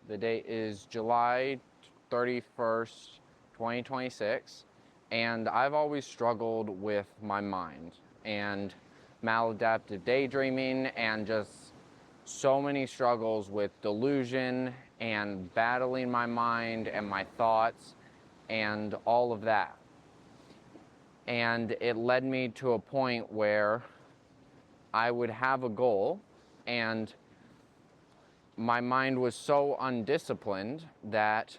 The date is July 31st, 2026, and I've always struggled with my mind and maladaptive daydreaming and just so many struggles with delusion and battling my mind and my thoughts and all of that. And it led me to a point where I would have a goal, and my mind was so undisciplined that,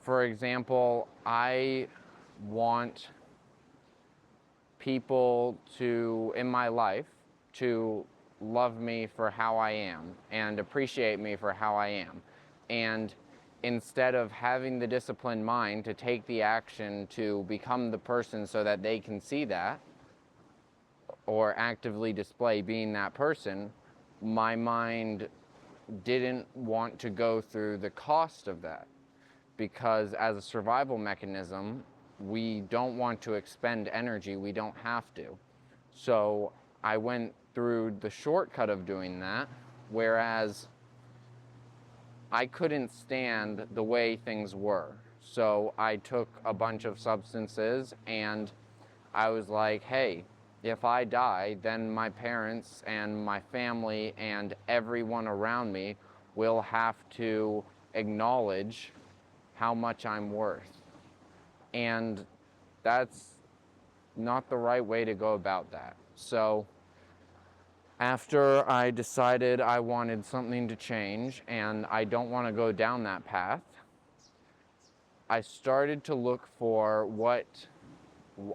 for example, I want people in my life, to love me for how I am and appreciate me for how I am. And instead of having the disciplined mind to take the action to become the person so that they can see that or actively display being that person, my mind didn't want to go through the cost of that, because as a survival mechanism, we don't want to expend energy we don't have to. So I went through the shortcut of doing that, whereas I couldn't stand the way things were. So I took a bunch of substances, and I was like, hey, if I die, then my parents and my family and everyone around me will have to acknowledge how much I'm worth. And that's not the right way to go about that. So after I decided I wanted something to change and I don't want to go down that path, I started to look for what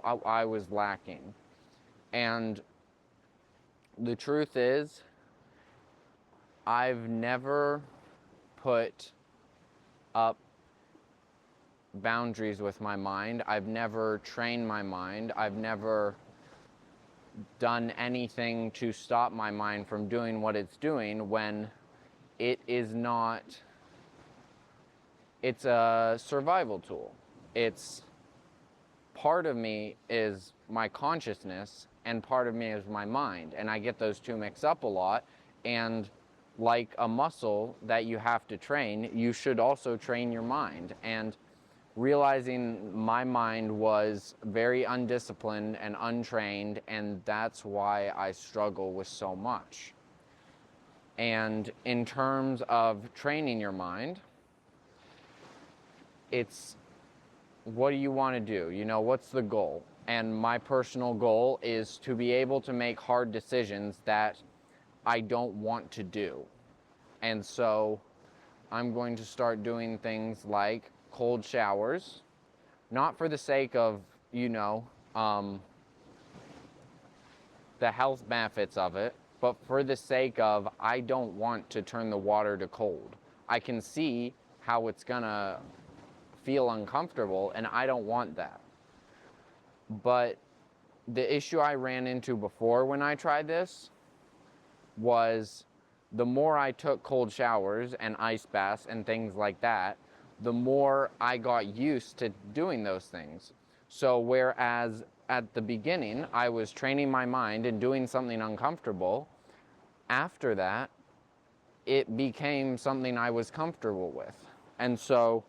I was lacking. And the truth is, I've never put up boundaries with my mind. I've never trained my mind. I've never done anything to stop my mind from doing what it's doing when it is not. It's a survival tool. It's part of me is my consciousness and part of me is my mind, and I get those two mixed up a lot. And like a muscle that you have to train, you should also train your mind. And realizing my mind was very undisciplined and untrained, and that's why I struggle with so much. And in terms of training your mind, it's, what do you want to do? You know, what's the goal? And my personal goal is to be able to make hard decisions that I don't want to do. And so I'm going to start doing things like cold showers, not for the sake of, the health benefits of it, but for the sake of, I don't want to turn the water to cold. I can see how it's gonna feel uncomfortable, and I don't want that. But the issue I ran into before when I tried this was, the more I took cold showers and ice baths and things like that, the more I got used to doing those things. So whereas at the beginning I was training my mind and doing something uncomfortable, after that it became something I was comfortable with. And so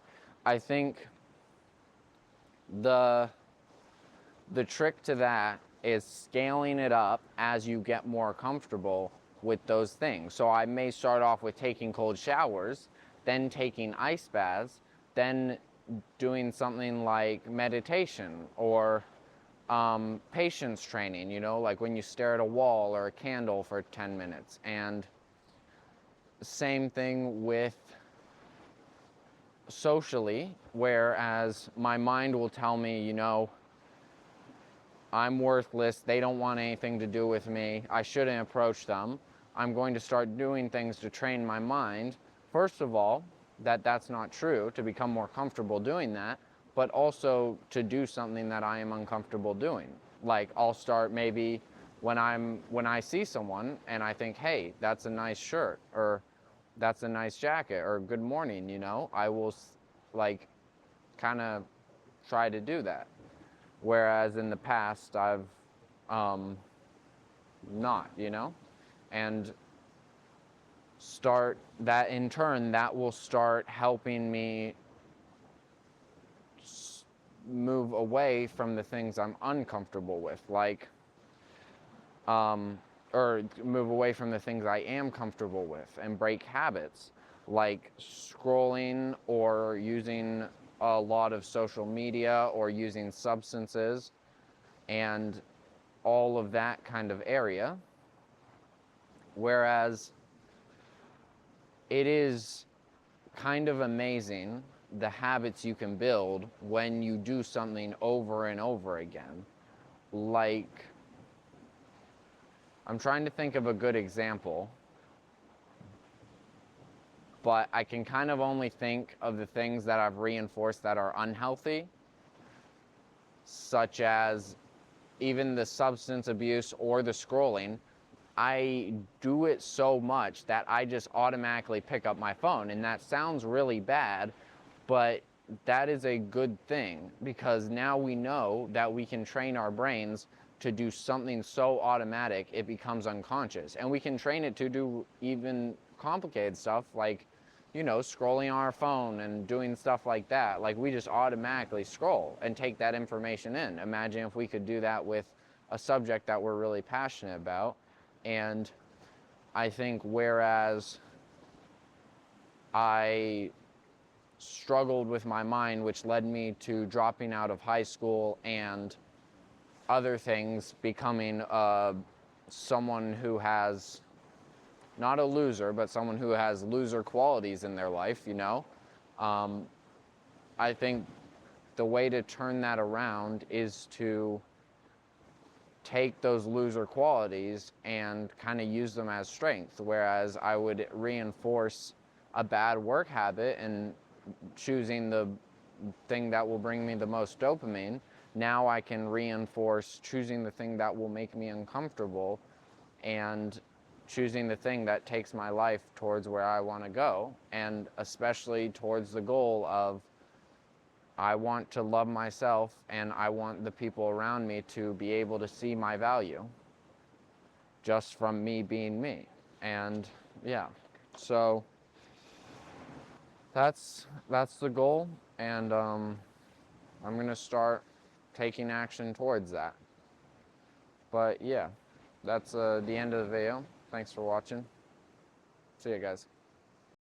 I think the trick to that is scaling it up as you get more comfortable with those things. So I may start off with taking cold showers, then taking ice baths, then doing something like meditation or patience training, like when you stare at a wall or a candle for 10 minutes. And same thing with socially, whereas my mind will tell me, I'm worthless, they don't want anything to do with me, I shouldn't approach them. I'm going to start doing things to train my mind, first of all, that's not true, to become more comfortable doing that, but also to do something that I am uncomfortable doing. Like, I'll start maybe when I see someone and I think, hey, that's a nice shirt, or that's a nice jacket, or good morning, I will kind of try to do that. Whereas in the past I've not, and in turn, that will start helping me move away from the things I'm uncomfortable with, like, or move away from the things I am comfortable with, and break habits like scrolling or using a lot of social media or using substances and all of that kind of area. Whereas it is kind of amazing the habits you can build when you do something over and over again. Like, I'm trying to think of a good example, but I can kind of only think of the things that I've reinforced that are unhealthy, such as even the substance abuse or the scrolling. I do it so much that I just automatically pick up my phone, and that sounds really bad, but that is a good thing, because now we know that we can train our brains to do something so automatic it becomes unconscious, and we can train it to do even complicated stuff like, scrolling on our phone and doing stuff like that. Like, we just automatically scroll and take that information in. Imagine if we could do that with a subject that we're really passionate about. And I think whereas I struggled with my mind, which led me to dropping out of high school and other things, becoming someone who has, not a loser, but someone who has loser qualities in their life, I think the way to turn that around is to take those loser qualities and kind of use them as strength. Whereas I would reinforce a bad work habit and choosing the thing that will bring me the most dopamine, now I can reinforce choosing the thing that will make me uncomfortable and choosing the thing that takes my life towards where I want to go, and especially towards the goal of, I want to love myself, and I want the people around me to be able to see my value just from me being me. And yeah, so that's the goal, and I'm going to start taking action towards that. But yeah, that's the end of the video. Thanks for watching. See you guys.